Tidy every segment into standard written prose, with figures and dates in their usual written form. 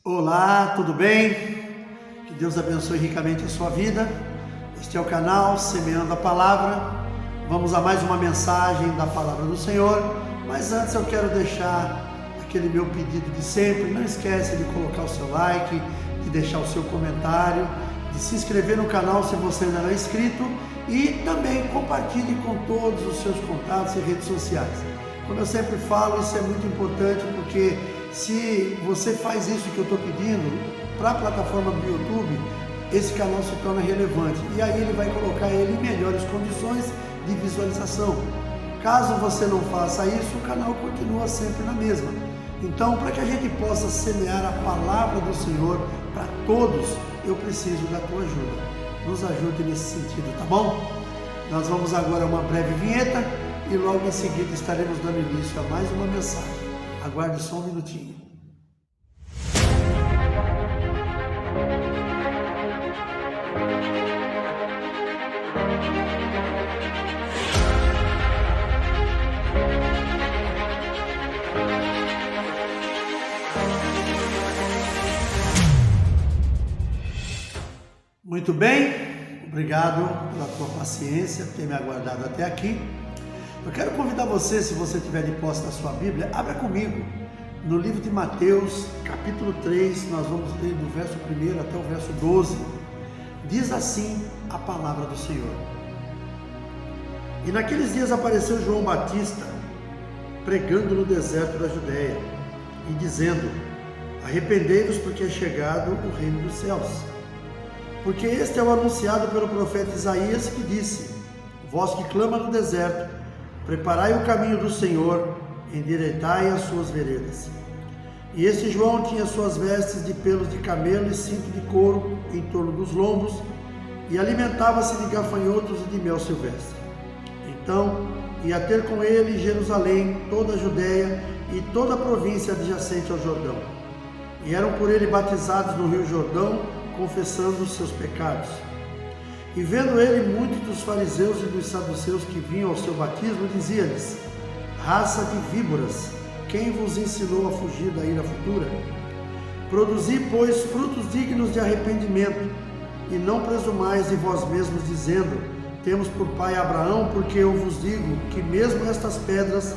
Olá, tudo bem? Que Deus abençoe ricamente a sua vida. Este é o canal Semeando a Palavra. Vamos a mais uma mensagem da Palavra do Senhor. Mas antes eu quero deixar aquele meu pedido de sempre. Não esquece de colocar o seu like, de deixar o seu comentário, de se inscrever no canal se você ainda não é inscrito e também compartilhe com todos os seus contatos e redes sociais. Como eu sempre falo, isso é muito importante porque se você faz isso que eu estou pedindo para a plataforma do YouTube, esse canal se torna relevante e aí ele vai colocar ele em melhores condições de visualização. Caso você não faça isso, o canal continua sempre na mesma. Então, para que a gente possa semear a palavra do Senhor para todos, eu preciso da tua ajuda. Nos ajude nesse sentido, tá bom? Nós vamos agora a uma breve vinheta e logo em seguida estaremos dando início a mais uma mensagem. Aguarde só um minutinho. Muito bem, obrigado pela tua paciência, por ter me aguardado até aqui. Eu quero convidar você, se você tiver de posse da sua Bíblia, abra comigo no livro de Mateus, capítulo 3, nós vamos ler do verso 1 até o verso 12. Diz assim a palavra do Senhor. E naqueles dias apareceu João Batista, pregando no deserto da Judéia, e dizendo: arrependei-vos, porque é chegado o reino dos céus. Porque este é o anunciado pelo profeta Isaías, que disse: vós que clama no deserto, preparai o caminho do Senhor, endireitai as suas veredas. E este João tinha suas vestes de pelos de camelo e cinto de couro em torno dos lombos, e alimentava-se de gafanhotos e de mel silvestre. Então ia ter com ele Jerusalém, toda a Judéia e toda a província adjacente ao Jordão. E eram por ele batizados no rio Jordão, confessando os seus pecados. E vendo ele muitos dos fariseus e dos saduceus que vinham ao seu batismo, dizia-lhes: raça de víboras, quem vos ensinou a fugir da ira futura? Produzi, pois, frutos dignos de arrependimento, e não presumais de vós mesmos, dizendo: temos por pai Abraão, porque eu vos digo que mesmo estas pedras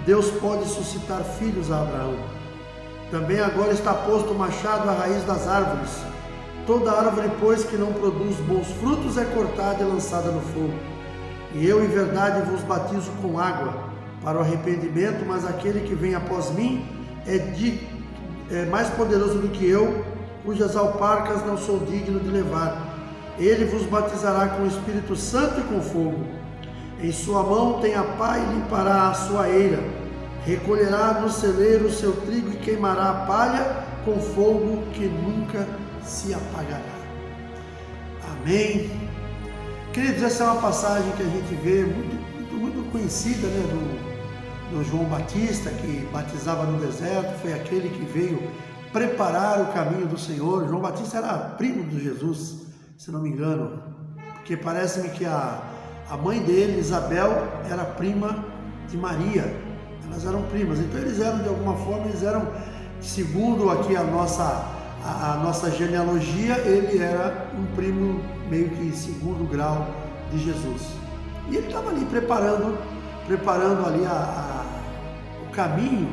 Deus pode suscitar filhos a Abraão. Também agora está posto o machado à raiz das árvores. Toda árvore, pois, que não produz bons frutos é cortada e lançada no fogo. E eu, em verdade, vos batizo com água para o arrependimento, mas aquele que vem após mim é mais poderoso do que eu, cujas alparcas não sou digno de levar. Ele vos batizará com o Espírito Santo e com fogo. Em sua mão tem a pá e limpará a sua eira. Recolherá no celeiro o seu trigo e queimará a palha com fogo que nunca se apagará. Amém. Queridos, essa é uma passagem que a gente vê muito conhecida, né, do João Batista, que batizava no deserto. Foi aquele que veio preparar o caminho do Senhor. João Batista era primo de Jesus, se não me engano, porque parece-me que a mãe dele, Isabel, era prima de Maria. Elas eram primas, então eles eram, de alguma forma, segundo aqui a nossa genealogia, ele era um primo meio que segundo grau de Jesus. E ele estava ali preparando ali o caminho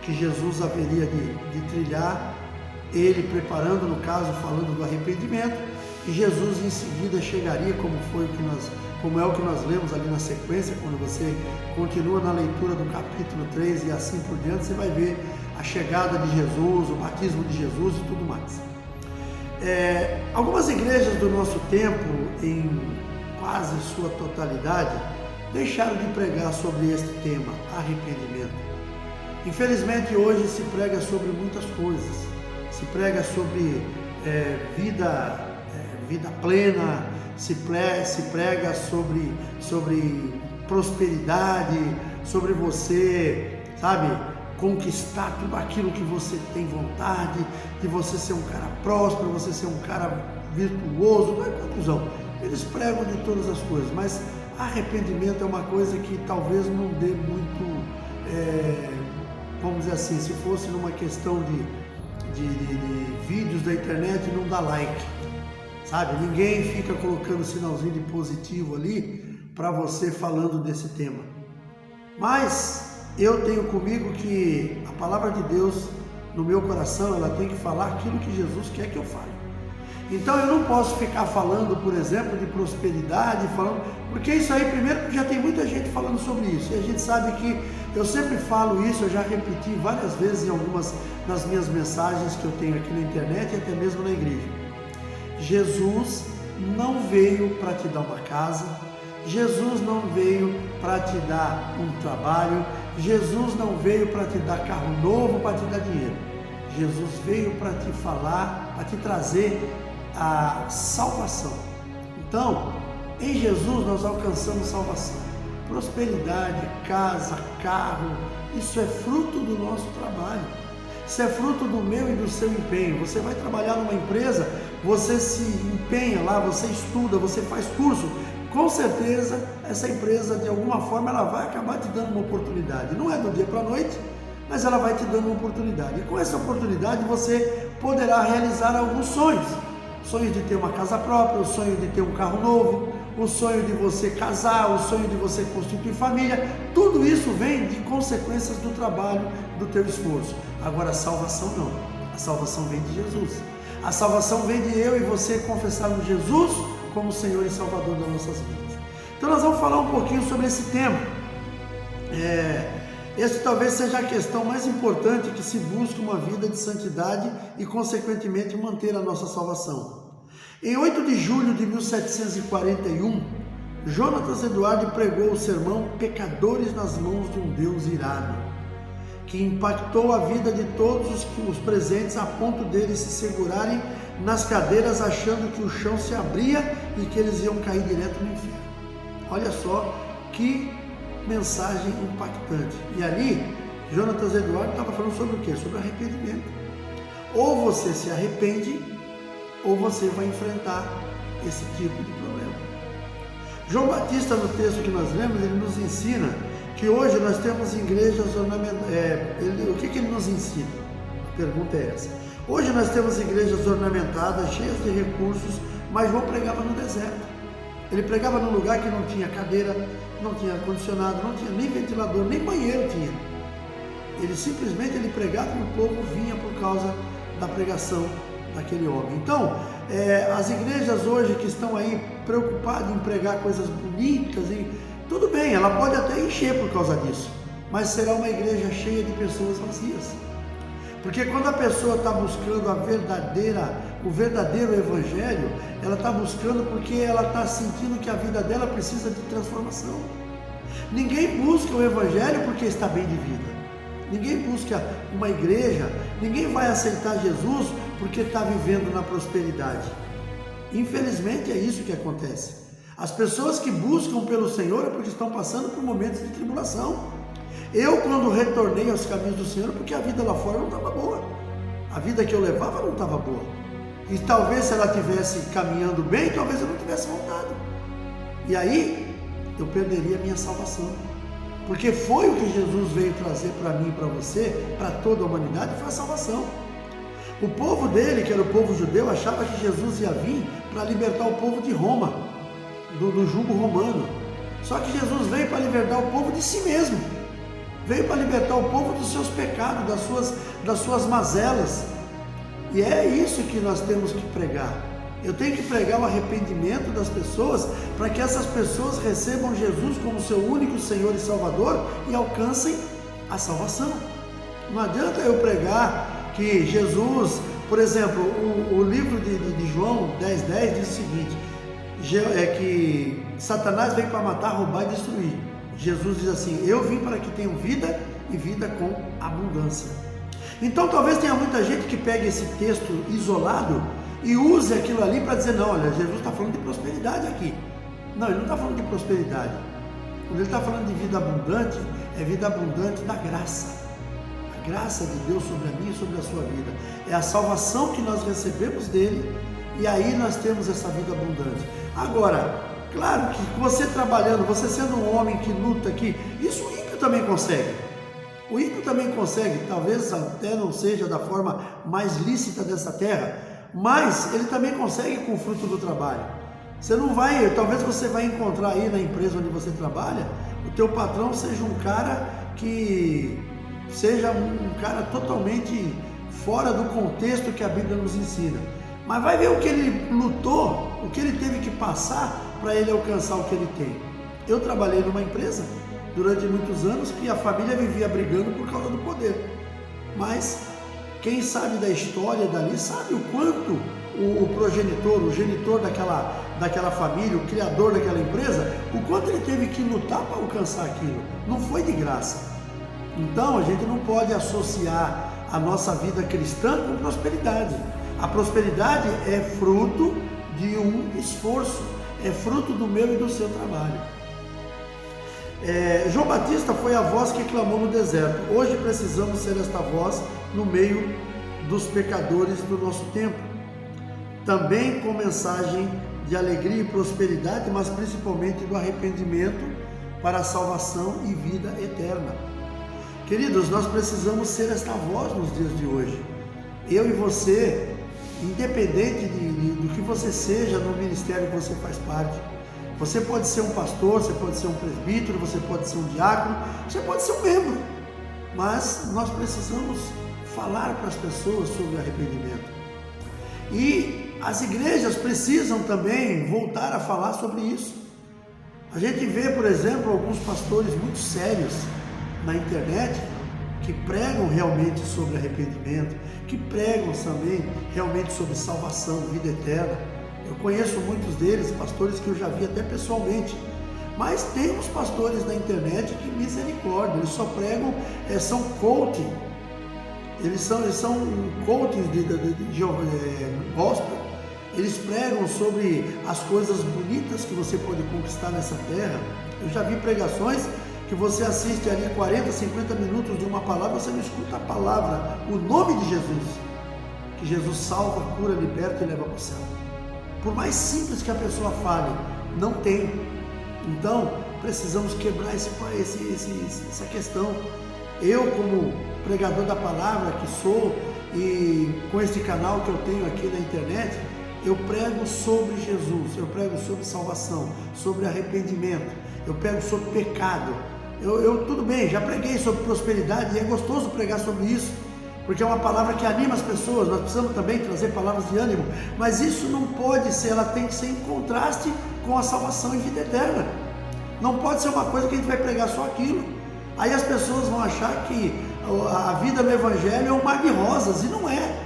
que Jesus haveria de trilhar, ele preparando, no caso, falando do arrependimento, e Jesus em seguida chegaria, como é o que nós lemos ali na sequência. Quando você continua na leitura do capítulo 3 e assim por diante, você vai ver a chegada de Jesus, o batismo de Jesus e tudo mais. Algumas igrejas do nosso tempo, em quase sua totalidade, deixaram de pregar sobre este tema, arrependimento. Infelizmente hoje se prega sobre muitas coisas, se prega sobre vida plena, se prega sobre prosperidade, sobre você, conquistar tudo aquilo que você tem vontade, de você ser um cara próspero, você ser um cara virtuoso. Não é conclusão, eles pregam de todas as coisas, mas arrependimento é uma coisa que talvez não dê muito, vamos dizer assim, se fosse numa questão de da internet não dá like, sabe? Ninguém fica colocando sinalzinho de positivo ali para você falando desse tema. Mas eu tenho comigo que a palavra de Deus no meu coração, ela tem que falar aquilo que Jesus quer que eu fale. Então eu não posso ficar falando, por exemplo, de prosperidade, porque isso aí, primeiro, já tem muita gente falando sobre isso, e a gente sabe que eu sempre falo isso, eu já repeti várias vezes em algumas das minhas mensagens que eu tenho aqui na internet e até mesmo na igreja. Jesus não veio para te dar uma casa, Jesus não veio para te dar um trabalho, Jesus não veio para te dar carro novo, para te dar dinheiro. Jesus veio para te falar, para te trazer a salvação. Então, em Jesus nós alcançamos salvação. Prosperidade, casa, carro, isso é fruto do nosso trabalho. Isso é fruto do meu e do seu empenho. Você vai trabalhar numa empresa, você se empenha lá, você estuda, você faz curso. Com certeza, essa empresa, de alguma forma, ela vai acabar te dando uma oportunidade. Não é do dia para a noite, mas ela vai te dando uma oportunidade. E com essa oportunidade, você poderá realizar alguns sonhos. Sonho de ter uma casa própria, o sonho de ter um carro novo, o sonho de você casar, o sonho de você constituir família. Tudo isso vem de consequências do trabalho, do teu esforço. Agora, a salvação não. A salvação vem de Jesus. A salvação vem de eu e você confessarmos Jesus como Senhor e Salvador das nossas vidas. Então nós vamos falar um pouquinho sobre esse tema. Esse talvez seja a questão mais importante que se busca uma vida de santidade e consequentemente manter a nossa salvação. Em 8 de julho de 1741, Jonatas Eduardo pregou o sermão Pecadores nas mãos de um Deus irado, que impactou a vida de todos os presentes a ponto deles se segurarem nas cadeiras achando que o chão se abria e que eles iam cair direto no inferno. Olha só que mensagem impactante. E ali, Jonatas Eduardo estava falando sobre o quê? Sobre arrependimento. Ou você se arrepende, ou você vai enfrentar esse tipo de problema. João Batista, no texto que nós lemos, ele nos ensina que hoje nós temos igrejas ornamentadas. O que ele nos ensina? A pergunta é essa. Hoje nós temos igrejas ornamentadas, cheias de recursos, mas João pregava no deserto. Ele pregava num lugar que não tinha cadeira, não tinha ar-condicionado, não tinha nem ventilador, nem banheiro tinha. Ele simplesmente pregava e o povo vinha por causa da pregação daquele homem. Então, as igrejas hoje que estão aí preocupadas em pregar coisas bonitas, tudo bem, ela pode até encher por causa disso, mas será uma igreja cheia de pessoas vazias. Porque quando a pessoa está buscando o verdadeiro evangelho, ela está buscando porque ela está sentindo que a vida dela precisa de transformação. Ninguém busca o evangelho porque está bem de vida. Ninguém busca uma igreja, ninguém vai aceitar Jesus porque está vivendo na prosperidade. Infelizmente é isso que acontece. As pessoas que buscam pelo Senhor é porque estão passando por momentos de tribulação. Eu, quando retornei aos caminhos do Senhor, porque a vida lá fora não estava boa. A vida que eu levava não estava boa. E talvez se ela estivesse caminhando bem, talvez eu não tivesse voltado. E aí, eu perderia a minha salvação. Porque foi o que Jesus veio trazer para mim e para você, para toda a humanidade, foi a salvação. O povo dele, que era o povo judeu, achava que Jesus ia vir para libertar o povo de Roma, do jugo romano. Só que Jesus veio para libertar o povo de si mesmo. Veio para libertar o povo dos seus pecados, das suas mazelas. E é isso que nós temos que pregar. Eu tenho que pregar o arrependimento das pessoas para que essas pessoas recebam Jesus como seu único Senhor e Salvador e alcancem a salvação. Não adianta eu pregar que Jesus, por exemplo, o livro de João 10:10 diz o seguinte, que Satanás veio para matar, roubar e destruir. Jesus diz assim, eu vim para que tenham vida e vida com abundância. Então talvez tenha muita gente que pegue esse texto isolado e use aquilo ali para dizer, não, olha, Jesus está falando de prosperidade aqui. Não, ele não está falando de prosperidade. Quando ele está falando de vida abundante, é vida abundante da graça. A graça de Deus sobre a minha e sobre a sua vida. É a salvação que nós recebemos dele e aí nós temos essa vida abundante. Agora, claro que você trabalhando, você sendo um homem que luta aqui, isso o ímpio também consegue. O ímpio também consegue, talvez até não seja da forma mais lícita dessa terra, mas ele também consegue com o fruto do trabalho. Você não vai, talvez você vai encontrar aí na empresa onde você trabalha, o teu patrão seja um cara que seja um cara totalmente fora do contexto que a Bíblia nos ensina. Mas vai ver o que ele lutou, o que ele teve que passar para ele alcançar o que ele tem. Eu trabalhei numa empresa durante muitos anos que a família vivia brigando por causa do poder. Mas quem sabe da história dali sabe o quanto o progenitor, o genitor daquela família, o criador daquela empresa, o quanto ele teve que lutar para alcançar aquilo. Não foi de graça. Então a gente não pode associar a nossa vida cristã com prosperidade. A prosperidade é fruto de um esforço, é fruto do meu e do seu trabalho. João Batista foi a voz que clamou no deserto. Hoje precisamos ser esta voz no meio dos pecadores do nosso tempo. Também com mensagem de alegria e prosperidade, mas principalmente do arrependimento para a salvação e vida eterna. Queridos, nós precisamos ser esta voz nos dias de hoje. Eu e você, independente do que você seja no ministério que você faz parte. Você pode ser um pastor, você pode ser um presbítero, você pode ser um diácono, você pode ser um membro. Mas nós precisamos falar para as pessoas sobre arrependimento. E as igrejas precisam também voltar a falar sobre isso. A gente vê, por exemplo, alguns pastores muito sérios na internet que pregam realmente sobre arrependimento, que pregam também realmente sobre salvação, vida eterna. Eu conheço muitos deles, pastores que eu já vi até pessoalmente. Mas tem uns pastores na internet que misericórdia, eles só pregam, são coaching. Eles são coachings de gospel. Eles pregam sobre as coisas bonitas que você pode conquistar nessa terra. Eu já vi pregações que você assiste ali 40, 50 minutos de uma palavra, você não escuta a palavra, o nome de Jesus. Que Jesus salva, cura, liberta e leva para o céu. Por mais simples que a pessoa fale, não tem. Então, precisamos quebrar essa questão. Eu, como pregador da palavra que sou, e com este canal que eu tenho aqui na internet, eu prego sobre Jesus, eu prego sobre salvação, sobre arrependimento, eu prego sobre pecado. Tudo bem, já preguei sobre prosperidade e é gostoso pregar sobre isso, porque é uma palavra que anima as pessoas. Nós precisamos também trazer palavras de ânimo, mas isso não pode ser, ela tem que ser em contraste com a salvação e vida eterna. Não pode ser uma coisa que a gente vai pregar só aquilo. Aí as pessoas vão achar que a vida no Evangelho é um mar de rosas, e não é.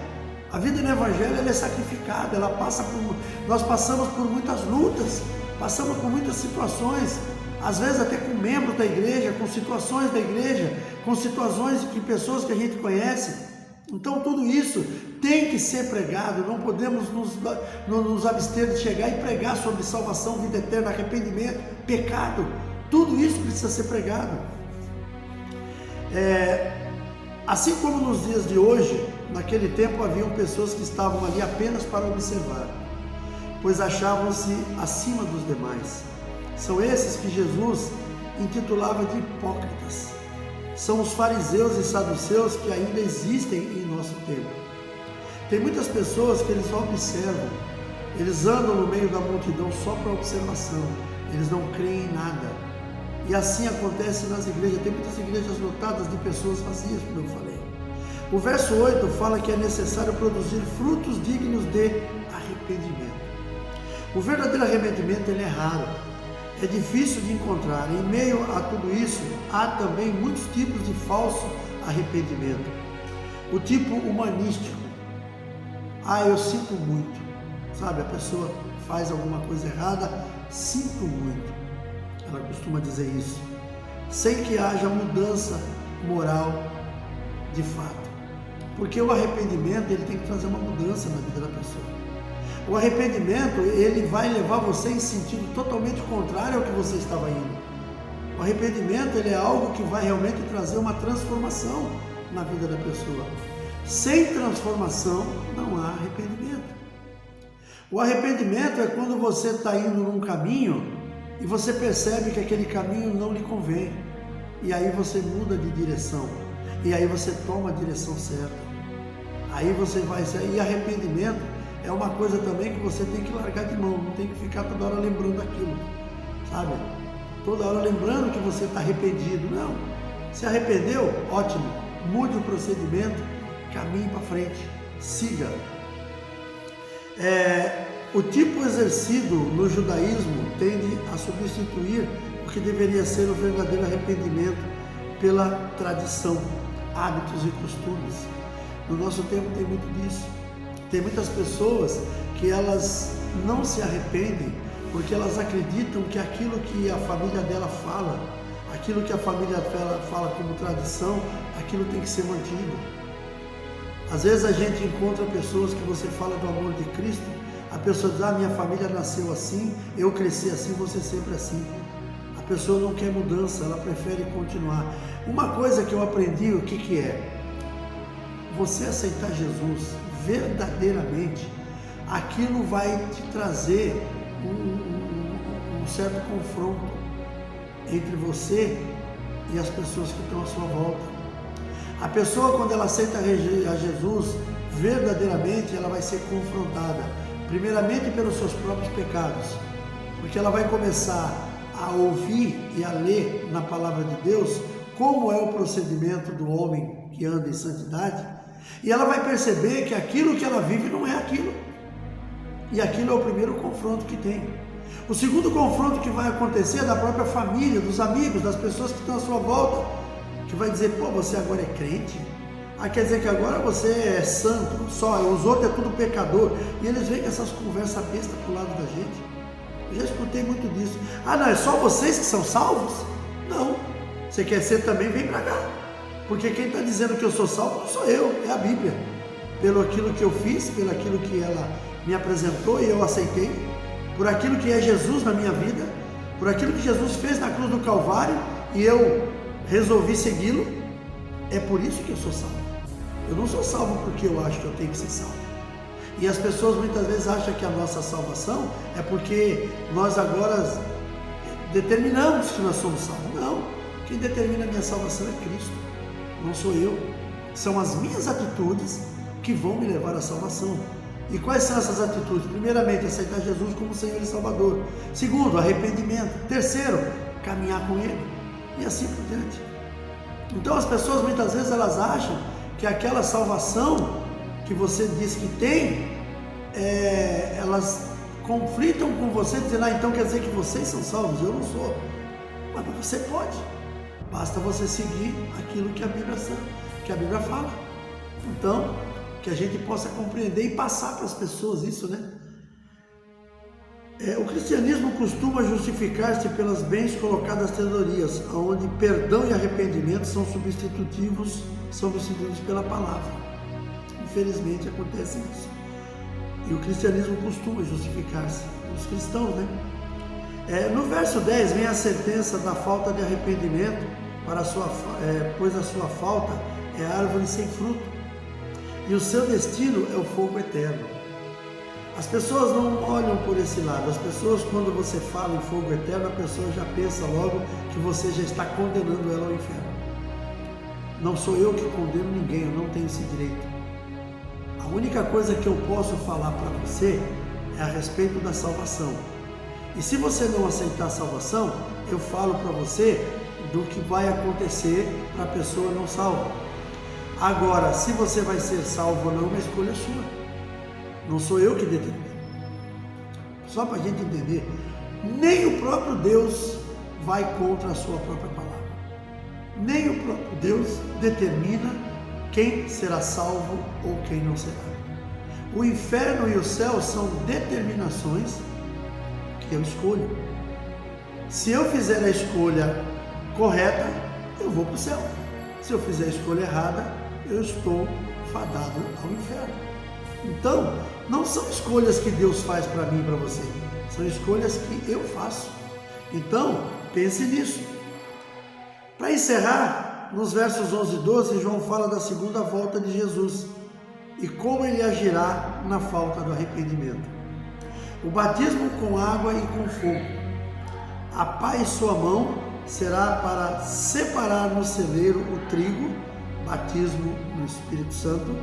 A vida no Evangelho ela é sacrificada, nós passamos por muitas lutas, passamos por muitas situações, às vezes até com membros da igreja, com situações da igreja, com situações de pessoas que a gente conhece. Então tudo isso tem que ser pregado, não podemos nos abster de chegar e pregar sobre salvação, vida eterna, arrependimento, pecado. Tudo isso precisa ser pregado. Assim como nos dias de hoje, naquele tempo haviam pessoas que estavam ali apenas para observar, pois achavam-se acima dos demais. São esses que Jesus intitulava de hipócritas. São os fariseus e saduceus que ainda existem em nosso tempo. Tem muitas pessoas que eles só observam, eles andam no meio da multidão só para observação, eles não creem em nada. E assim acontece nas igrejas. Tem muitas igrejas lotadas de pessoas vazias, como eu falei. O verso 8 fala que é necessário produzir frutos dignos de arrependimento. O verdadeiro arrependimento ele é raro, é difícil de encontrar. Em meio a tudo isso, há também muitos tipos de falso arrependimento. O tipo humanístico. Eu sinto muito. Sabe, a pessoa faz alguma coisa errada, sinto muito. Ela costuma dizer isso, sem que haja mudança moral de fato. Porque o arrependimento ele tem que trazer uma mudança na vida da pessoa. O arrependimento ele vai levar você em sentido totalmente contrário ao que você estava indo. O arrependimento ele é algo que vai realmente trazer uma transformação na vida da pessoa. Sem transformação não há arrependimento. O arrependimento é quando você está indo num caminho e você percebe que aquele caminho não lhe convém. E aí você muda de direção. E aí você toma a direção certa. Aí você vai... E arrependimento é uma coisa também que você tem que largar de mão, não tem que ficar toda hora lembrando aquilo, sabe? Toda hora lembrando que você está arrependido. Não, se arrependeu, ótimo, mude o procedimento, caminhe para frente, siga. O tipo exercido no judaísmo tende a substituir o que deveria ser o verdadeiro arrependimento pela tradição, hábitos e costumes. No nosso tempo tem muito disso. Tem muitas pessoas que elas não se arrependem porque elas acreditam que aquilo que a família dela fala, aquilo que a família dela fala como tradição, aquilo tem que ser mantido. Às vezes a gente encontra pessoas que você fala do amor de Cristo, a pessoa diz, minha família nasceu assim, eu cresci assim, você sempre assim. A pessoa não quer mudança, ela prefere continuar. Uma coisa que eu aprendi, o que é? Você aceitar Jesus verdadeiramente, aquilo vai te trazer um certo confronto entre você e as pessoas que estão à sua volta. A pessoa, quando ela aceita a Jesus verdadeiramente, ela vai ser confrontada, primeiramente pelos seus próprios pecados, porque ela vai começar a ouvir e a ler na palavra de Deus como é o procedimento do homem que anda em santidade, e ela vai perceber que aquilo que ela vive não é aquilo. E aquilo é o primeiro confronto que tem. O segundo confronto que vai acontecer é da própria família, dos amigos, das pessoas que estão à sua volta, que vai dizer, você agora é crente? Quer dizer que agora você é santo, só os outros é tudo pecador. E eles vêm com essas conversas bestas pro lado da gente. Eu já escutei muito disso. Não, é só vocês que são salvos? Não. Você quer ser também, vem pra cá. Porque quem está dizendo que eu sou salvo não sou eu, é a Bíblia. Pelo aquilo que eu fiz, pelo aquilo que ela me apresentou e eu aceitei, por aquilo que é Jesus na minha vida, por aquilo que Jesus fez na cruz do Calvário e eu resolvi segui-lo, é por isso que eu sou salvo. Eu não sou salvo porque eu acho que eu tenho que ser salvo. E as pessoas muitas vezes acham que a nossa salvação é porque nós agora determinamos que nós somos salvos. Não, quem determina a minha salvação é Cristo, não sou eu. São as minhas atitudes que vão me levar à salvação. E quais são essas atitudes? Primeiramente, aceitar Jesus como Senhor e Salvador. Segundo, arrependimento. Terceiro, caminhar com Ele. E assim por diante. Então as pessoas muitas vezes elas acham que aquela salvação que você diz que tem, elas conflitam com você, dizendo, então quer dizer que vocês são salvos, eu não sou. Mas você pode. Basta você seguir aquilo que a Bíblia fala. Então, que a gente possa compreender e passar para as pessoas isso, né? O cristianismo costuma justificar-se pelas bens colocadas teorias, onde perdão e arrependimento são substituídos pela palavra. Infelizmente acontece isso. E o cristianismo costuma justificar-se, os cristãos, né? No verso 10 vem a sentença da falta de arrependimento, pois a sua falta é árvore sem fruto. E o seu destino é o fogo eterno. As pessoas não olham por esse lado. As pessoas, quando você fala em fogo eterno, a pessoa já pensa logo que você já está condenando ela ao inferno. Não sou eu que condeno ninguém, eu não tenho esse direito. A única coisa que eu posso falar para você é a respeito da salvação. E se você não aceitar a salvação, eu falo para você do que vai acontecer para a pessoa não salva. Agora, se você vai ser salvo ou não, é uma escolha sua. Não sou eu que determino. Só para a gente entender, nem o próprio Deus vai contra a sua própria palavra. Nem o próprio Deus determina quem será salvo ou quem não será. O inferno e o céu são determinações que eu escolho. Se eu fizer a escolha correta, eu vou para o céu. Se eu fizer a escolha errada, eu estou fadado ao inferno. Então, não são escolhas que Deus faz para mim e para você, são escolhas que eu faço. Então, pense nisso. Para encerrar, nos versos 11 e 12, João fala da segunda volta de Jesus e como ele agirá na falta do arrependimento. O batismo com água e com fogo. A pá em sua mão será para separar no celeiro o trigo, batismo no Espírito Santo,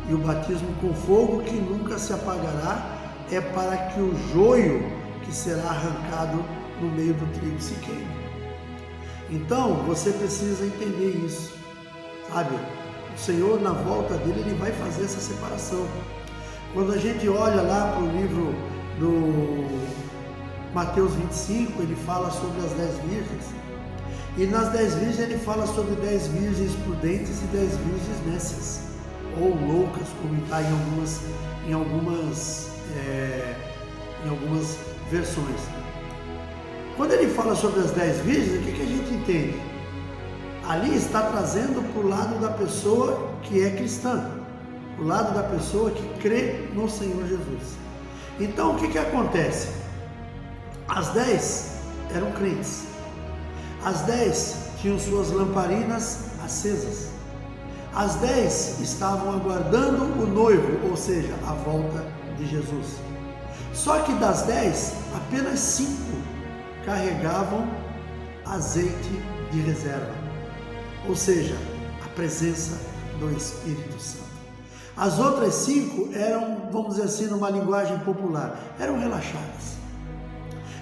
E o batismo com fogo que nunca se apagará é para que o joio que será arrancado no meio do trigo se queime. Então você precisa entender isso, sabe? O Senhor, na volta dele, ele vai fazer essa separação. Quando a gente olha lá para o livro do Mateus 25, ele fala sobre as 10 virgens. E nas 10 virgens ele fala sobre 10 virgens prudentes e 10 virgens nécias, ou loucas, como está em algumas versões. Quando ele fala sobre as 10 virgens, o que a gente entende? Ali está trazendo para o lado da pessoa que é cristã, para o lado da pessoa que crê no Senhor Jesus. Então o que acontece? As 10 eram crentes, as 10 tinham suas lamparinas acesas, as 10 estavam aguardando o noivo, ou seja, a volta de Jesus. Só que das 10, apenas 5 carregavam azeite de reserva, ou seja, a presença do Espírito Santo. As outras 5 eram, vamos dizer assim, numa linguagem popular, eram relaxadas.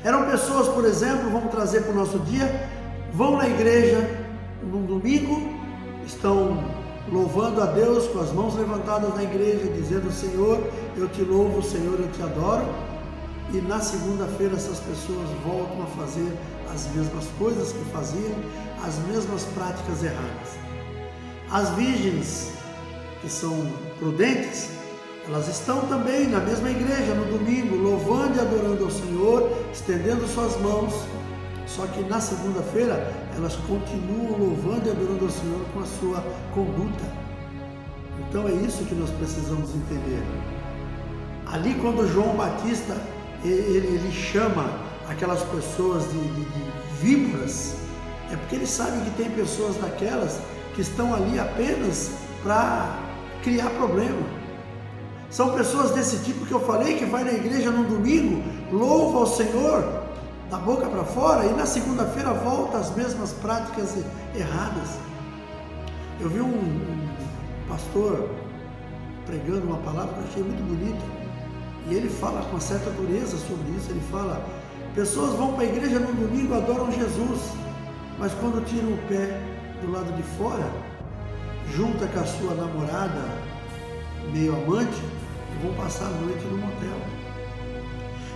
Eram pessoas, por exemplo, vamos trazer para o nosso dia, vão na igreja num domingo, estão louvando a Deus com as mãos levantadas na igreja, dizendo: Senhor, eu te louvo, Senhor, eu te adoro. E na segunda-feira essas pessoas voltam a fazer as mesmas coisas que faziam, as mesmas práticas erradas. As virgens, que são prudentes, elas estão também na mesma igreja no domingo, louvando e adorando ao Senhor, estendendo suas mãos. Só que na segunda-feira elas continuam louvando e adorando ao Senhor com a sua conduta. Então é isso que nós precisamos entender. Ali, quando João Batista ele chama aquelas pessoas de víboras, é porque ele sabe que tem pessoas daquelas que estão ali apenas para criar problema. São pessoas desse tipo que eu falei, que vai na igreja no domingo, louva ao Senhor da boca para fora, e na segunda-feira volta às mesmas práticas erradas. Eu vi um pastor pregando uma palavra que eu achei muito bonita, e ele fala com uma certa dureza sobre isso. Ele fala: pessoas vão para a igreja no domingo, adoram Jesus, mas quando tiram o pé do lado de fora, junta com a sua namorada, meio amante, e vão passar a noite no motel.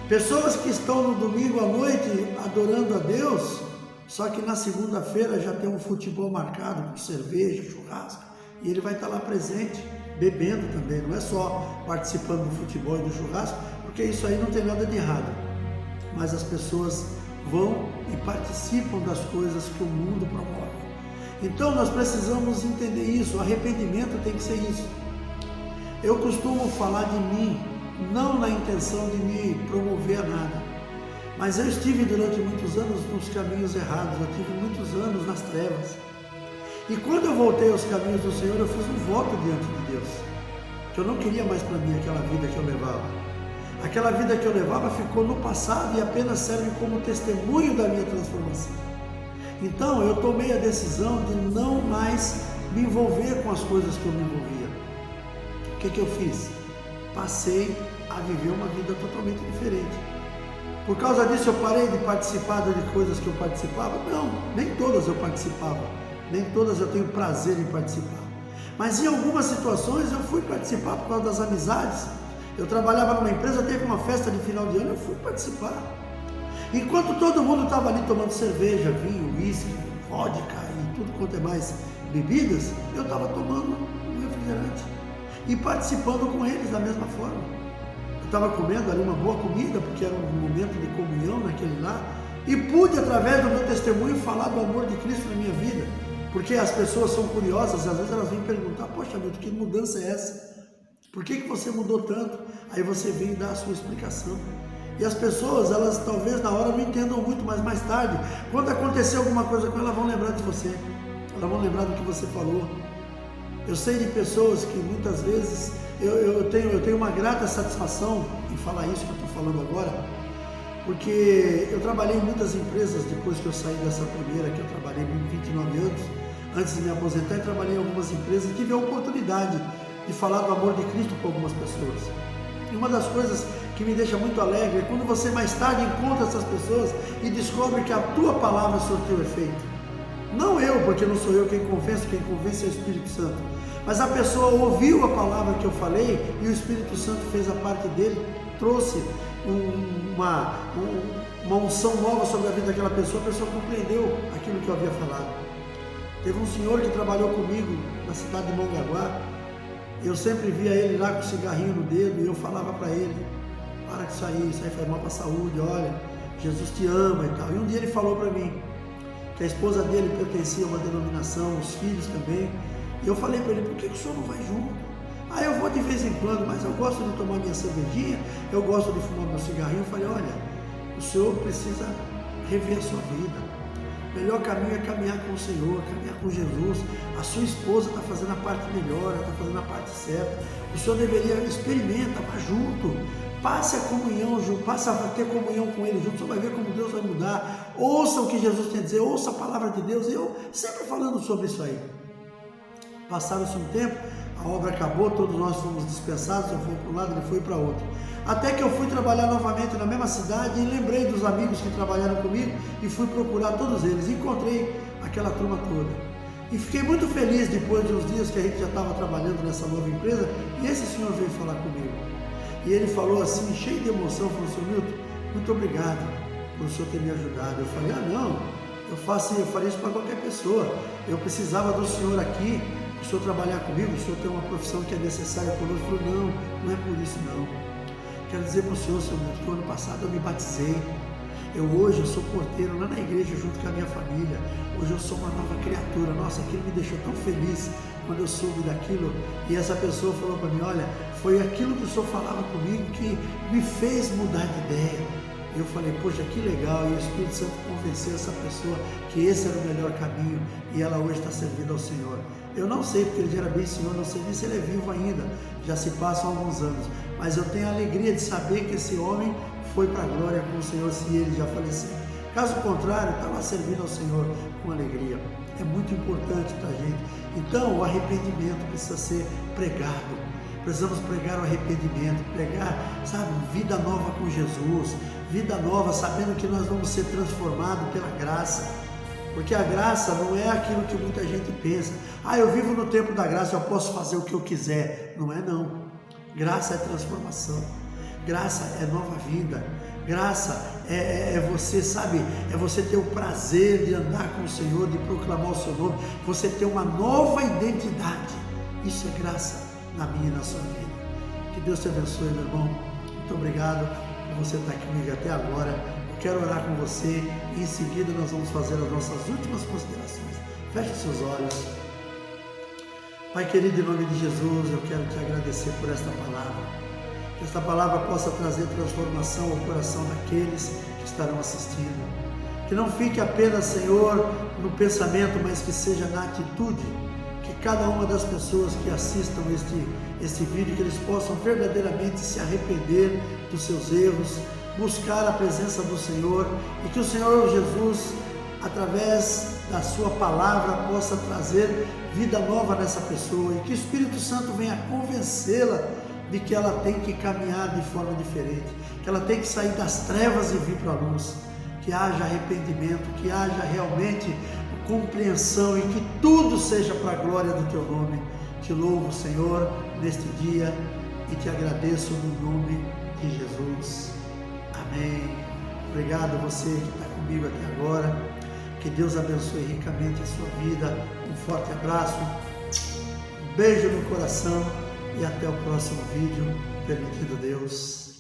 Pessoas que estão no domingo à noite adorando a Deus, só que na segunda-feira já tem um futebol marcado com cerveja, churrasco, e ele vai estar lá presente, bebendo também, não é só participando do futebol e do churrasco, porque isso aí não tem nada de errado, mas as pessoas vão e participam das coisas que o mundo promove. Então nós precisamos entender isso. O arrependimento tem que ser isso. Eu costumo falar de mim, não na intenção de me promover a nada, mas eu estive durante muitos anos nos caminhos errados, eu tive muitos anos nas trevas. E quando eu voltei aos caminhos do Senhor, eu fiz um voto diante de Deus, que eu não queria mais para mim aquela vida que eu levava. Aquela vida que eu levava ficou no passado e apenas serve como testemunho da minha transformação. Então eu tomei a decisão de não mais me envolver com as coisas que eu me envolvia. O que eu fiz? Passei a viver uma vida totalmente diferente. Por causa disso eu parei de participar de coisas que eu participava? Não, nem todas eu participava. Nem todas eu tenho prazer em participar, mas em algumas situações eu fui participar por causa das amizades. Eu trabalhava numa empresa, teve uma festa de final de ano, eu fui participar. Enquanto todo mundo estava ali tomando cerveja, vinho, uísque, vodka e tudo quanto é mais bebidas, eu estava tomando um refrigerante e participando com eles da mesma forma. Eu estava comendo ali uma boa comida, porque era um momento de comunhão naquele lá, e pude, através do meu testemunho, falar do amor de Cristo na minha vida. Porque as pessoas são curiosas, às vezes elas vêm perguntar: poxa, Milton, que mudança é essa? Por que você mudou tanto? Aí você vem dar a sua explicação. E as pessoas, elas talvez na hora não entendam muito, mas mais tarde, quando acontecer alguma coisa com elas, vão lembrar de você. Elas vão lembrar do que você falou. Eu sei de pessoas que muitas vezes, eu tenho uma grata satisfação em falar isso que eu estou falando agora, porque eu trabalhei em muitas empresas depois que eu saí dessa primeira, que eu trabalhei 29 anos. Antes de me aposentar, eu trabalhei em algumas empresas e tive a oportunidade de falar do amor de Cristo para algumas pessoas. E uma das coisas que me deixa muito alegre é quando você mais tarde encontra essas pessoas e descobre que a tua palavra surtiu efeito. Não eu, porque não sou eu quem convence é o Espírito Santo. Mas a pessoa ouviu a palavra que eu falei e o Espírito Santo fez a parte dele, trouxe uma unção nova sobre a vida daquela pessoa, a pessoa compreendeu aquilo que eu havia falado. Teve um senhor que trabalhou comigo na cidade de Mongaguá. Eu sempre via ele lá com o cigarrinho no dedo e eu falava para ele: para com isso aí faz mal para a saúde, olha, Jesus te ama e tal. E um dia ele falou para mim que a esposa dele pertencia a uma denominação, os filhos também. E eu falei para ele: por que o senhor não vai junto? Ah, eu vou de vez em quando, mas eu gosto de tomar minha cervejinha, eu gosto de fumar meu cigarrinho. Eu falei: olha, o senhor precisa rever a sua vida. O melhor caminho é caminhar com o Senhor, caminhar com Jesus. A sua esposa está fazendo a parte melhor, ela está fazendo a parte certa. O senhor deveria experimentar, vá junto. Passe a comunhão, passe a ter comunhão com Ele junto, você vai ver como Deus vai mudar. Ouça o que Jesus tem a dizer, ouça a palavra de Deus. E eu sempre falando sobre isso aí. Passaram-se um tempo, a obra acabou, todos nós fomos dispensados, eu fui para um lado, ele foi para outro. Até que eu fui trabalhar novamente na mesma cidade e lembrei dos amigos que trabalharam comigo e fui procurar todos eles. Encontrei aquela turma toda. E fiquei muito feliz depois de uns dias que a gente já estava trabalhando nessa nova empresa e esse senhor veio falar comigo. E ele falou assim, cheio de emoção, falou: Sr. Milton, muito obrigado por o senhor ter me ajudado. Eu falei: ah, não, eu faria isso para qualquer pessoa. Eu precisava do senhor aqui, o senhor trabalhar comigo, o senhor tem uma profissão que é necessária conosco. Eu falei: não é por isso não. Quero dizer para o senhor, Sr. Milton, que o ano passado eu me batizei. Hoje eu sou porteiro lá na igreja junto com a minha família. Hoje eu sou uma nova criatura. Nossa, aquilo me deixou tão feliz quando eu soube daquilo. E essa pessoa falou para mim: olha, foi aquilo que o senhor falava comigo que me fez mudar de ideia. E eu falei: poxa, que legal. E o Espírito Santo convenceu essa pessoa que esse era o melhor caminho. E ela hoje está servindo ao Senhor. Eu não sei, porque ele já era bem senhor, não sei nem se ele é vivo ainda. Já se passam alguns anos. Mas eu tenho a alegria de saber que esse homem foi para a glória com o Senhor, se ele já faleceu. Caso contrário, está lá servindo ao Senhor com alegria. É muito importante para a gente. Então, o arrependimento precisa ser pregado. Precisamos pregar o arrependimento, pregar, sabe, vida nova com Jesus, vida nova sabendo que nós vamos ser transformados pela graça. Porque a graça não é aquilo que muita gente pensa. Ah, eu vivo no tempo da graça, eu posso fazer o que eu quiser. Não é não. Graça é transformação. Graça é nova vida. Graça é você, sabe, é você ter o prazer de andar com o Senhor, de proclamar o seu nome, você ter uma nova identidade. Isso é graça na minha e na sua vida. Que Deus te abençoe, meu irmão. Muito obrigado por você estar aqui comigo até agora. Eu quero orar com você e em seguida nós vamos fazer as nossas últimas considerações. Feche os seus olhos. Pai querido, em nome de Jesus, eu quero te agradecer por esta palavra. Que esta palavra possa trazer transformação ao coração daqueles que estarão assistindo. Que não fique apenas, Senhor, no pensamento, mas que seja na atitude. Que cada uma das pessoas que assistam este vídeo, que eles possam verdadeiramente se arrepender dos seus erros, buscar a presença do Senhor e que o Senhor Jesus, através da sua palavra, possa trazer vida nova nessa pessoa e que o Espírito Santo venha convencê-la de que ela tem que caminhar de forma diferente, que ela tem que sair das trevas e vir para a luz, que haja arrependimento, que haja realmente compreensão e que tudo seja para a glória do Teu nome. Te louvo, Senhor, neste dia e te agradeço no nome de Jesus. Amém. Obrigado a você que está comigo até agora. Que Deus abençoe ricamente a sua vida. Um forte abraço, um beijo no coração e até o próximo vídeo, permitindo Deus.